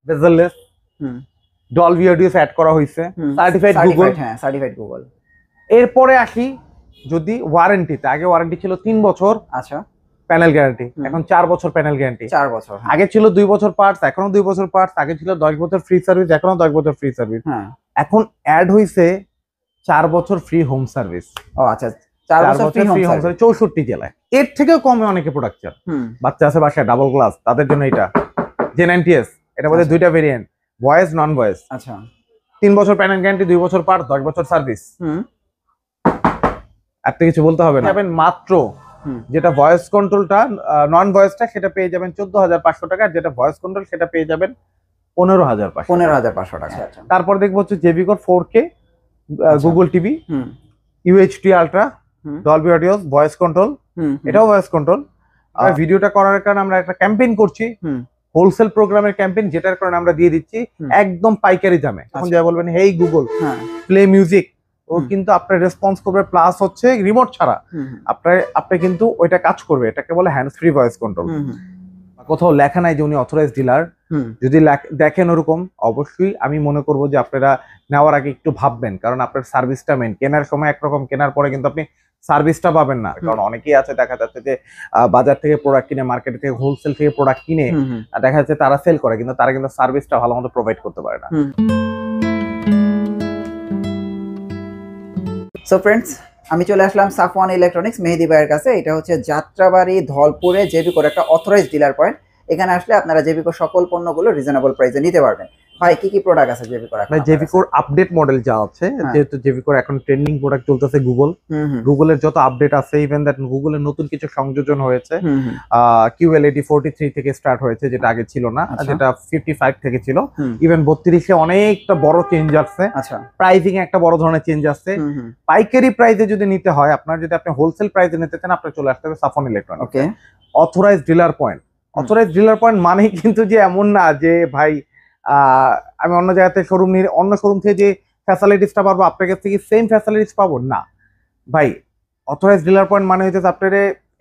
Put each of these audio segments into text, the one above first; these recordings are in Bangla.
বেজেললেস, ডলবি অডিও অ্যাড করা হয়েছে, সার্টিফাইড গুগল। হ্যাঁ, সার্টিফাইড গুগল। এরপরে আসি যদি ওয়ারেন্টিতে, আগে ওয়ারেন্টি ছিল 3 বছর, আচ্ছা, প্যানেল গ্যারান্টি, এখন 4 বছর প্যানেল গ্যারান্টি। 4 বছর। আগে ছিল 2 বছর পার্টস, এখনো 2 বছর পার্টস। আগে ছিল 10 বছর ফ্রি সার্ভিস, এখনো 10 বছর ফ্রি সার্ভিস। এখন অ্যাড হইছে 4 বছর ফ্রি হোম সার্ভিস। ও আচ্ছা, 4 বছর ফ্রি হোম সার্ভিস 64 জেলায়। এর থেকেও কমে অনেকে প্রোডাক্ট চান। বাচ্চা আছে বাসায়, ডাবল গ্লাস, তাদের জন্য এটা J90S। এটা মধ্যে দুইটা ভেরিয়েন্ট, ভয়েস নন ভয়েস। আচ্ছা, 3 বছর প্যানেল গ্যারান্টি, 2 বছর পার্টস, 10 বছর সার্ভিস। একটা কিছু বলতে হবে না। মাত্র যেটা ভয়েস কন্ট্রোলটা, নন ভয়েসটা সেটা পেয়ে যাবেন 14,500 টাকা, যেটা ভয়েস কন্ট্রোল সেটা পেয়ে যাবেন 15,500 টাকা। তারপর দেখবো হচ্ছে জেভিকোর 4K Google TV, UHD ultra, Dolby audio, voice control, এটাও ভয়েস কন্ট্রোল। আর ভিডিওটা করার কারণে আমরা একটা ক্যাম্পেইন করছি, হোলসেল প্রোগ্রামের ক্যাম্পেইন, যেটার কারণে আমরা দিয়ে দিচ্ছি একদম পাইকারি দামে। এখন যা বলবেন হেই গুগল প্লে মিউজিক, ও কিন্তু আপনার রেসপন্স করবে, প্লাস হচ্ছে রিমোট ছাড়া আপনি কিন্তু ওইটা কাজ করবে। এটাকে বলে হ্যান্ডস ফ্রি ভয়েস কন্ট্রোল। কোথাও লেখা নাই যে উনি অথরাইজড ডিলার। যদি দেখেন ওরকম, অবশ্যই আমি মনে করব যে আপনারা নেওয়ার আগে একটু ভাববেন, কারণ আপনার সার্ভিসটা মেন। কেনার সময় একরকম, কেনার পরে কিন্তু আপনি সার্ভিসটা পাবেন না। কারণ অনেকেই আছে দেখা যাচ্ছে যে বাজার থেকে প্রোডাক্ট কিনে, মার্কেট থেকে, হোলসেল থেকে প্রোডাক্ট কিনে দেখা যাচ্ছে তারা সেল করে, কিন্তু তারা কিন্তু সার্ভিসটা ভালো মতো প্রোভাইড করতে পারে না। সো ফ্রেন্ডস, আমি চলে আসলাম সাফওয়ান ইলেকট্রনিক্স মেহেদি ভাইয়ের কাছে। এটা হচ্ছে যাত্রাবাড়ি ধলপুরে জেভিকোর একটা অথরাইজড ডিলার পয়েন্ট। এখানে আসলে আপনারা জেভিকোর সকল পণ্যগুলো রিজনেবল প্রাইসে নিতে পারবেন। ভাই, কি কি প্রোডাক্ট আছে জেভিকোর? ভাই, জেভিকোর আপডেট মডেল যা আছে, যেহেতু জেভিকোর এখন ট্রেন্ডিং প্রোডাক্ট চলতেছে গুগল, গুগলের যত আপডেট আছে, ইভেন দ্যাট গুগলের নতুন কিছু সংযোজন হয়েছে। QLED 43 থেকে স্টার্ট হয়েছে, যেটা আগে ছিল না, যেটা 55 থেকে ছিল। ইভেন 32-এ অনেকটা বড় চেঞ্জ আসছে। প্রাইসিং এ একটা বড় ধরনের চেঞ্জ আসছে। পাইকারি প্রাইসে যদি নিতে হয়, আপনার যদি আপনি হোলসেল প্রাইসে নিতে চান, আপনার চলে আসতে হবে Safwan electronics authorised dealer point. Authorised dealer point মানে কিন্তু যে এমন না যে ভাই আমি অন্য জায়গাতে শোরুম নিয়ে, অন্য শোরুম থেকে যে ফ্যাসিলিটিসটা পাবো আপনার কাছ থেকে সেম ফ্যাসিলিটিস পাবো না। ভাই, অথরাইজড ডিলার পয়েন্ট মানে হচ্ছে আপনার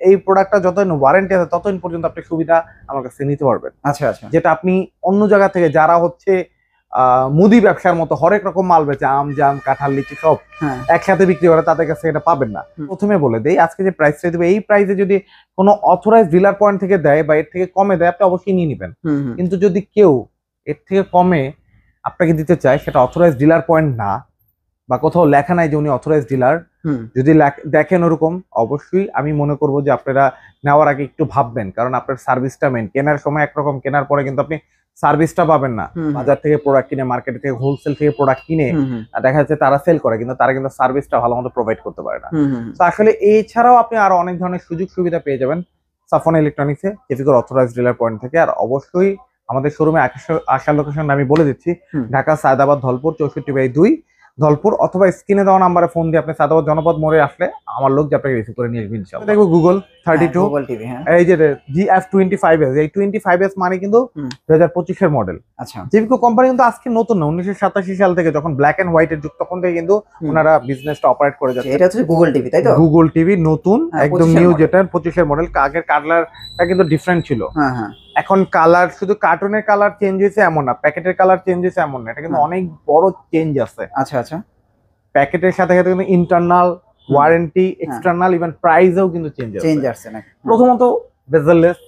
এই প্রোডাক্টটা যতদিন ওয়ারেন্টি আছে ততদিন পর্যন্ত আপনি সুবিধা আমার কাছে নিতে পারবেন। আচ্ছা আচ্ছা, যেটা আপনি অন্য জায়গা থেকে, যারা হচ্ছে মুদি ব্যবসার মতো হরেক রকম মাল বেচে, আম, জাম, কাঁঠাল, লিচি সব একসাথে বিক্রি করে, তাদের কাছে এটা পাবেন না। প্রথমে বলে দেই, আজকে যে প্রাইসটা দেবে, এই প্রাইসে যদি কোনো অথরাইজড ডিলার পয়েন্ট থেকে দেয় বা এর থেকে কমে দেয়, আপনি অবশ্যই নিয়ে নেবেন। কিন্তু যদি কেউ এর থেকে কমে আপনাকে দিতে চায়, সেটা অথরাইজড ডিলার পয়েন্ট না, বা কোথাও লেখা নাই যে উনি অথরাইজড ডিলার, যদি দেখেন ওরকম, অবশ্যই আমি মনে করবো যে আপনারা নেওয়ার আগে একটু ভাববেন, কারণ আপনার সার্ভিসটা মেন। কেনার সময় একরকম, কেনার পরে কিন্তু আপনি সার্ভিসটা পাবেন না। বাজার থেকে প্রোডাক্ট কিনে, মার্কেট থেকে, হোলসেল থেকে প্রোডাক্ট কিনে দেখা যাচ্ছে তারা সেল করে, কিন্তু তারা কিন্তু সার্ভিসটা ভালো মতো প্রোভাইড করতে পারে না। তো আসলে এছাড়াও আপনি আরো অনেক ধরনের সুযোগ সুবিধা পেয়ে যাবেন সাফওয়ান ইলেকট্রনিক্সে, জেভিকোর অথরাইজড ডিলার পয়েন্ট থেকে। আর অবশ্যই আমাদের শোরুমে আসার লোকেশন আমি বলে দিচ্ছি, ঢাকা সায়দাবাদ ধলপুর 64/2 ধলপুর, অথবা স্ক্রিনে দেওয়া নাম্বারে ফোন দিয়ে আপনি সায়দাবাদ জনপদ মোড়ে আসলে আমার লোক যে আপনাকে রিসিভ করে নিয়ে আসবেন। ইনশাআল্লাহ দেখবো গুগল 32 গুগল টিভি, এই যে GF25S, এই 25S মানে কিন্তু 2025 এর মডেল। আচ্ছা, জেভিকো কোম্পানি কিন্তু আজকে নতুন না, 1987 সাল থেকে, যখন ব্ল্যাক এন্ড হোয়াইট এর যুগ, তখন থেকে কিন্তু ওনারা বিজনেসটা অপারেট করে যাচ্ছে। এটা হচ্ছে গুগল টিভি, তাই তো? গুগল টিভি নতুন, একদম নিউ, যেটা 25 এর মডেল। আগের কালারটা কিন্তু ডিফারেন্ট ছিল। এখন কালার, শুধু কার্টুনের কালার চেঞ্জ হয়েছে এমন না, প্যাকেটের কালার চেঞ্জ হয়েছে এমন না, এটা কিন্তু অনেক বড় চেঞ্জ আছে। আচ্ছা আচ্ছা, প্যাকেটের সাথে সাথে কিন্তু ইন্টারনাল ওয়ারেন্টি, এক্সটার্নাল, ইভেন প্রাইসেও কিন্তু চেঞ্জ আসছে না। প্রথমত বেজেললেস,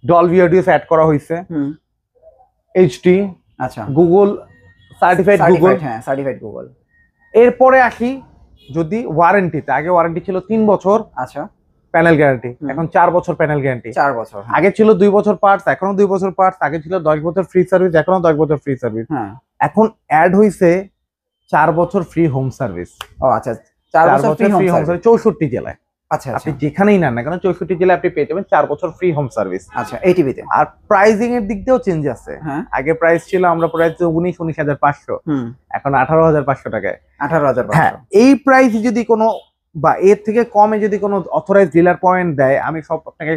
ডলবি অডিও অ্যাড করা হয়েছে, HD, আচ্ছা, গুগল সার্টিফাইড গুগল, হ্যাঁ, সার্টিফাইড গুগল। এরপরে আসি যদি ওয়ারেন্টিতে, আগে ওয়ারেন্টি ছিল 3 বছর, আচ্ছা, প্যানেল গ্যারান্টি, এখন 4 বছর প্যানেল গ্যারান্টি। 4 বছর। আগে ছিল 2 বছর পার্টস, এখনো 2 বছর পার্টস। আগে ছিল 10 বছর ফ্রি সার্ভিস, এখনো 10 বছর ফ্রি সার্ভিস। এখন অ্যাড হইছে 4 বছর ফ্রি হোম সার্ভিস। ও আচ্ছা, 4 বছর ফ্রি হোম সার্ভিস 64 জেলায়। আচ্ছা, আপনি যেখানেই নেন না কেন 64 জেলায় আপনি পেয়ে যাবেন 4 বছর ফ্রি হোম সার্ভিস। আচ্ছা, এই টিভিতে। আর প্রাইসিং এর দিক দিয়েও চেঞ্জ আছে। আগে প্রাইস ছিল, আমরা প্রাইস 19,500, এখন 18,500 টাকায়। 18,500। হ্যাঁ, এই প্রাইস যদি কোনো বা এর থেকে কমে যদি কোনো অথরাইজড ডিলার পয়েন্ট দেয়, আমি সব আপনাকে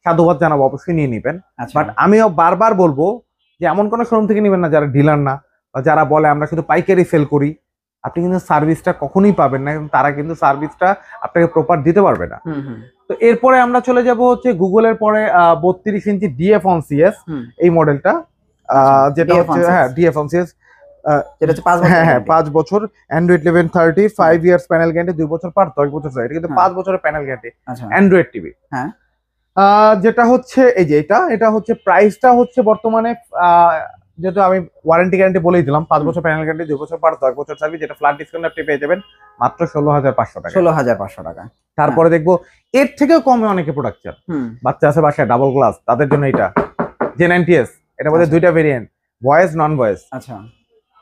সাধুবাদ জানাবো, অবশ্যই নিয়ে নেবেন। বাট আমিও বারবার বলবো যে এমন কোনো শোরুম থেকে নেবেন না যারা ডিলার না, বা যারা বলে আমরা শুধু পাইকারি সেল করি। আপনি কিন্তু সার্ভিসটা কখনোই পাবেন না, তারা কিন্তু সার্ভিসটা আপনাকে প্রপার দিতে পারবে না। তো এরপরে আমরা চলে যাব হচ্ছে গুগলের পরে 32 ইঞ্চি DF-on-CS এই মডেলটা। যেটা হচ্ছে হ্যাঁ ডিএফএমসিএস, যেটা হচ্ছে 5 বছর, হ্যাঁ 5 বছর, অ্যান্ড্রয়েড 1130, 5 ইয়ার্স প্যানেল গ্যারান্টি, 2 বছর পার 10 বছর এটা কিন্তু 5 বছরের প্যানেল গ্যারান্টি অ্যান্ড্রয়েড টিভি। হ্যাঁ যেটা হচ্ছে এই যে এটা হচ্ছে প্রাইসটা হচ্ছে বর্তমানে যেহেতু আমি ওয়ারেন্টি গ্যারান্টি বলেই দিলাম, 5 বছর প্যানেল গ্যারান্টি, 2 বছর পার 10 বছর সার্ভিস, যেটা ফ্ল্যাট ডিসকাউন্ট আপনি পেয়ে যাবেন মাত্র 16,500 টাকা। 16,500 টাকা। তারপরে দেখবো এর থেকেও কমে অনেকে প্রোডাক্ট চান, বাচ্চা আছে বাসায় ডাবল গ্লাস, তাদের জন্য এটা J90s, এটার মধ্যে দুইটা ভেরিয়েন্ট, ভয়েস নন ভয়েস। আচ্ছা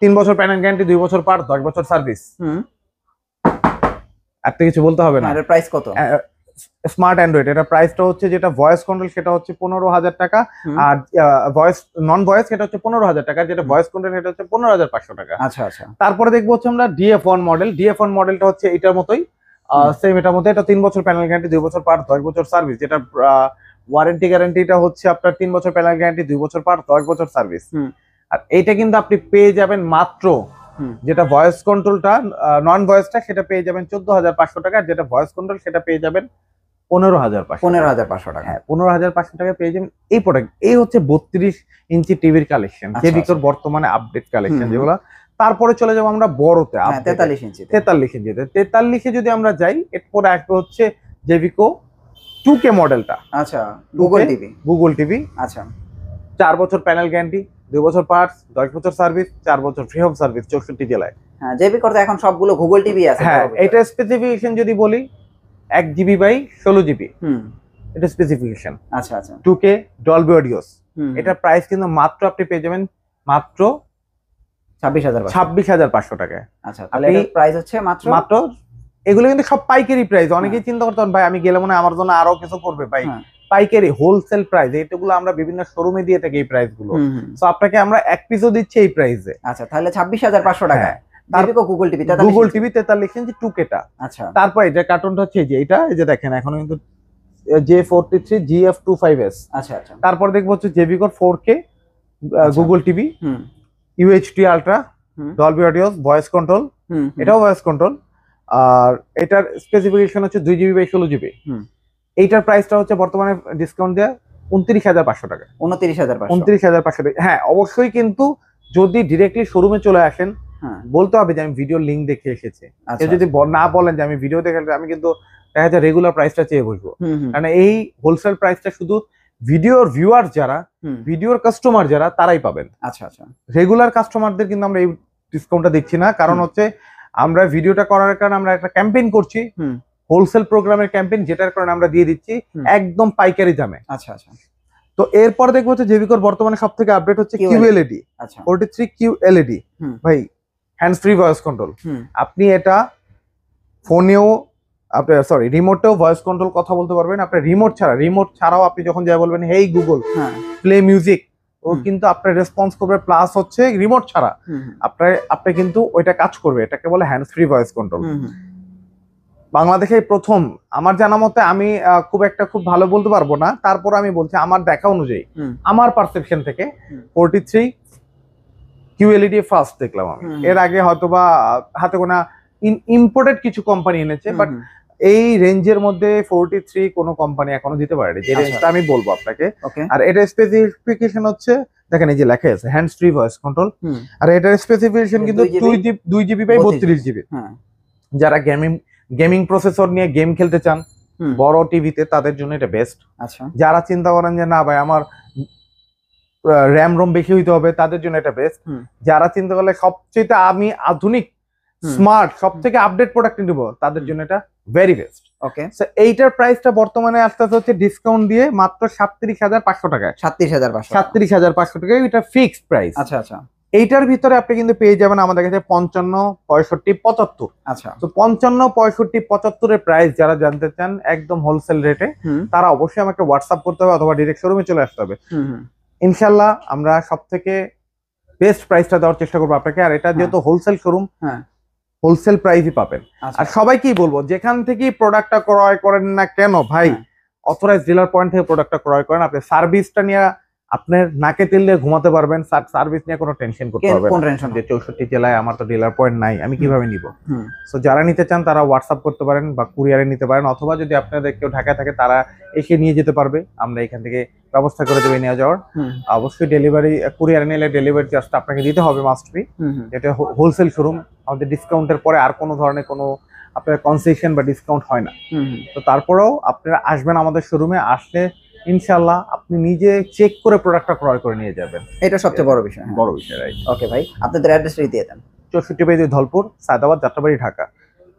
3 বছর প্যানেল গ্যারান্টি, 2 বছর পার 10 বছর সার্ভিস। আর তো কিছু বলতে হবে না। এর প্রাইস কত? স্মার্ট অ্যান্ড্রয়েড, এটা প্রাইসটা হচ্ছে যেটা ভয়েস কন্ট্রোল সেটা হচ্ছে 15,000 টাকা, আর ভয়েস নন ভয়েস সেটা হচ্ছে 15,000 টাকা, যেটা ভয়েস কন্ট্রোল সেটা হচ্ছে 15,500 টাকা। আচ্ছা আচ্ছা। তারপরে দেখবো হচ্ছে আমরা DF1 মডেল। DF1 মডেলটা হচ্ছে এটার মতোই সেম, এটার মধ্যে এটা 3 বছর প্যানেল গ্যারান্টি, 2 বছর পার 10 বছর সার্ভিস, যেটা ওয়ারেন্টি গ্যারান্টিটা হচ্ছে আপনার 3 বছর প্যানেল গ্যারান্টি, 2 বছর পার 10 বছর সার্ভিস। আর এইটা কিন্তু আপনি পেয়ে যাবেন মাত্র, যেটা ভয়েস কন্ট্রোলটা নন ভয়েসটা সেটা পেয়ে যাবেন 14,500 টাকা, আর যেটা ভয়েস কন্ট্রোল সেটা পেয়ে যাবেন 15,500 টাকা। হ্যাঁ 15,500 টাকা পেয়ে যাবেন এই প্রোডাক্ট। এই হচ্ছে 32 ইঞ্চি টিভির কালেকশন, জেবিকোর বর্তমানে আপডেট কালেকশন যেগুলো। তারপরে চলে যাবো আমরা বড়তে, 43 ইঞ্চিতে। 43 যদি আমরা যাই, এরপরে আসবে হচ্ছে জেবিকো 2K মডেলটা। আচ্ছা গুগল টিভি। আচ্ছা 4 বছর প্যানেল গ্যারান্টি, 2 বছর পার্টস, 10 বছর সার্ভিস, 4 বছর ফ্রি হোম সার্ভিস 64 জেলায়। হ্যাঁ জেবিকোর তো এখন সবগুলো গুগল টিভি আছে। হ্যাঁ এটা স্পেসিফিকেশন যদি বলি 1 জিবি বাই 16 জিবি, এটা স্পেসিফিকেশন। আচ্ছা আচ্ছা। 2K ডলবি অডিওস, এটার প্রাইস কিন্তু মাত্র আপনি পেয়ে যাবেন মাত্র 26,500 টাকায়। আচ্ছা তাহলে এর প্রাইস হচ্ছে মাত্র এগুলো কিন্তু সব পাইকারি প্রাইস। অনেকেই চিন্তা করতেন ভাই আমি গেলে মনে হয় আমার জন্য আরো কিছু করবে, ভাই পাইকারি হোলসেল প্রাইস এটাগুলো আমরা বিভিন্ন শোরুমে দিয়ে থাকি এই প্রাইস গুলো, সো আপনাকে আমরা এক পিসও দিচ্ছি এই প্রাইসে। আচ্ছা তাহলে 26,500 টাকা জেবিকো গুগল টিভি 43 ইঞ্চি 2K টা। আচ্ছা তারপর এটা কার্টুনটা হচ্ছে এই যে এটা, এই যে দেখেন এখন কিন্তু J43 GF25s। আচ্ছা আচ্ছা। তারপর দেখবো হচ্ছে জেবিকোর 4K Google TV, UHD ultra, Dolby audios, voice control, এটাও ভয়েস কন্ট্রোল। আর এটার স্পেসিফিকেশন হচ্ছে 2 জিবি বাই 16 জিবি। এইটার প্রাইসটা হচ্ছে বর্তমানে ডিসকাউন্ট দেয়া 29,500 টাকা। 29,500 টাকা। হ্যাঁ অবশ্যই, কিন্তু যদি ডিরেক্টলি শোরুমে চলে আসেন বলতে হবে যে আমি ভিডিও লিংক দেখে এসেছি। কেউ যদি না বলেন যে আমি ভিডিও দেখে, আমি কিন্তু দেখা যায় রেগুলার প্রাইসটা চেয়ে বসবো, কারণ এই হোলসেল প্রাইসটা শুধু ভিডিওর ভিউয়ার যারা, ভিডিওর কাস্টমার যারা, তারাই পাবেন। আচ্ছা আচ্ছা। রেগুলার কাস্টমারদের কিন্তু আমরা এই ডিসকাউন্টটা দিচ্ছি না, কারণ হচ্ছে আমরা ভিডিওটা করার কারণে আমরা একটা ক্যাম্পেইন করছি, হোলসেল প্রোগ্রামের ক্যাম্পেইন, যেটার কারণে আমরা দিয়ে দিচ্ছি একদম পাইকারি দামে। আচ্ছা আচ্ছা। তো এরপর দেখবো হচ্ছে জেবিকোর বর্তমানে সবথেকে আপডেট হচ্ছে QLED। আচ্ছা 43 QLED ভাই, হ্যান্ডস ফ্রি ভয়েস কন্ট্রোল। আপনি এটা ফোনেও আপনি রিমোটেও ভয়েস কন্ট্রোল কথা বলতে পারবেন। আপনি রিমোট ছাড়াও আপনি যখন যাই বলবেন হেই গুগল প্লে মিউজিক, ও কিন্তু আপনার রেসপন্স করবে, প্লাস হচ্ছে রিমোট ছাড়া আপনি কিন্তু ওইটা কাজ করবে। এটাকে বলে হ্যান্ডস ফ্রি ভয়েস কন্ট্রোল। বাংলাদেশে প্রথম আমার জানা মতে, আমি খুব ভালো বলতে পারবো না, তারপর আমি বলছি আমার দেখা অনুযায়ী, আমার পারসেপশন থেকে 43 QLED ফার্স্ট দেখলাম আমি। এর আগে হয়তোবা হাতে গোনা ইম্পোর্টেড কিছু কোম্পানি এনেছে, বাট এই রেঞ্জের মধ্যে 43 কোনো কোম্পানি এখনো দিতে পারেনি, যে রেঞ্জটা আমি বলবো আপনাকে। আর এটা স্পেসিফিকেশন হচ্ছে দেখেন এই যে লেখা আছে হ্যান্ডস ফ্রি ভয়েস কন্ট্রোল, আর এটার স্পেসিফিকেশন কিন্তু 2 জিবি বাই 32 জিবি। যারা গেমিং প্রসেসর নিয়ে গেম খেলতে চান বড় টিভিতে, তাদের জন্য এটা বেস্ট। আচ্ছা যারা চিন্তা করেন যে না ভাই আমার র্যাম রোম বেশি হইতে হবে, তাদের জন্য এটা বেস্ট। যারা চিন্তা করলে সবচেয়ে আমি আধুনিক স্মার্ট সবথেকে আপডেট প্রোডাক্ট নিব, তাদের জন্য এটা ভেরি বেস্ট। ওকে, সো এইটার প্রাইসটা বর্তমানে আস্তে আস্তে হচ্ছে ডিসকাউন্ট দিয়ে মাত্র 37,500 টাকায়। 37,500 টাকায় এটা ফিক্সড প্রাইস। আচ্ছা আচ্ছা। এইটার ভিতরে আপনি কিন্তু পেয়ে যাবেন আমাদের কাছে 55, 65, 75। আচ্ছা, তো 55, 65, 75 এর প্রাইস যারা জানতে চান একদম হোলসেল রেটে, তারা অবশ্যই আমাকে হোয়াটসঅ্যাপ করতে হবে অথবা ডিরেক্ট শোরুমে চলে আসতে হবে। ইনশাল্লাহ আমরা সব থেকে বেস্ট প্রাইসটা দেওয়ার চেষ্টা করবো আপনাকে। আর এটা যেহেতু হোলসেল শোরুম, হোলসেল প্রাইসই পাবেন। আর সবাইকেই বলবো যেখান থেকে প্রোডাক্টটা ক্রয় করেন না কেন ভাই, অথরাইজড ডিলার পয়েন্ট থেকে প্রোডাক্টটা ক্রয় করেন। আপনি সার্ভিসটা নিয়ে আপনার নাকে তেল দিয়ে ঘুমাতে পারবেন, সার্ভিস নিয়ে কোনো টেনশন করতে হবে কোন না। টেনশন? যে 64 জেলায় আমার তো ডিলার পয়েন্ট নাই, আমি কিভাবে নিব? হুম সো যারা নিতে চান তারা হোয়াটসঅ্যাপ করতে পারেন বা কুরিয়ারে নিতে পারেন, অথবা যদি আপনাদের কেউ ঢাকায় থাকে তারা এসে নিয়ে যেতে পারবে, আমরা এখান থেকে ব্যবস্থা করে দেবে নিয়ে যাওয়ার। হুম অবশ্যই ডেলিভারি কুরিয়ারে নিলে ডেলিভারি চার্জটা আপনাকে দিতে হবে মাস্ট বি। হুম হুম। এটা হোলসেল শোরুম, আমাদের ডিসকাউন্টের পরে আর কোনো ধরনের কোনো আপনার কনসেশন বা ডিসকাউন্ট হয় না। হুম হুম। তো তারপরেও আপনারা আসবেন আমাদের শোরুমে, আসলে ইনশাল্লাহ আপনি নিজে চেক করে প্রোডাক্টটা ক্রয় করে নিয়ে যাবেন, এটা সবচেয়ে বড় বিষয়। বড় বিষয়। রাইট। ওকে ভাই, আপনাদের অ্যাড্রেসটা দিয়ে দেন। 64 পেজে ধলপুর, সায়দাবাদ, যাত্রাবাড়ি, ঢাকা।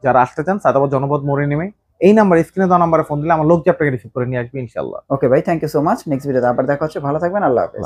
যারা আসতে চান সায়দাবাদ জনপদ মোড়ে নেমে এই নাম্বার, স্ক্রিনে দেওয়া নাম্বারে ফোন দিলে আমার লোক যে আপনাকে রিসিভ করে নিয়ে আসবে ইনশাল্লাহ। ওকে ভাই, thank you so much. Next ভিডিওতে আবার দেখা হচ্ছে, ভালো থাকবেন, আল্লাহ হাফেজ।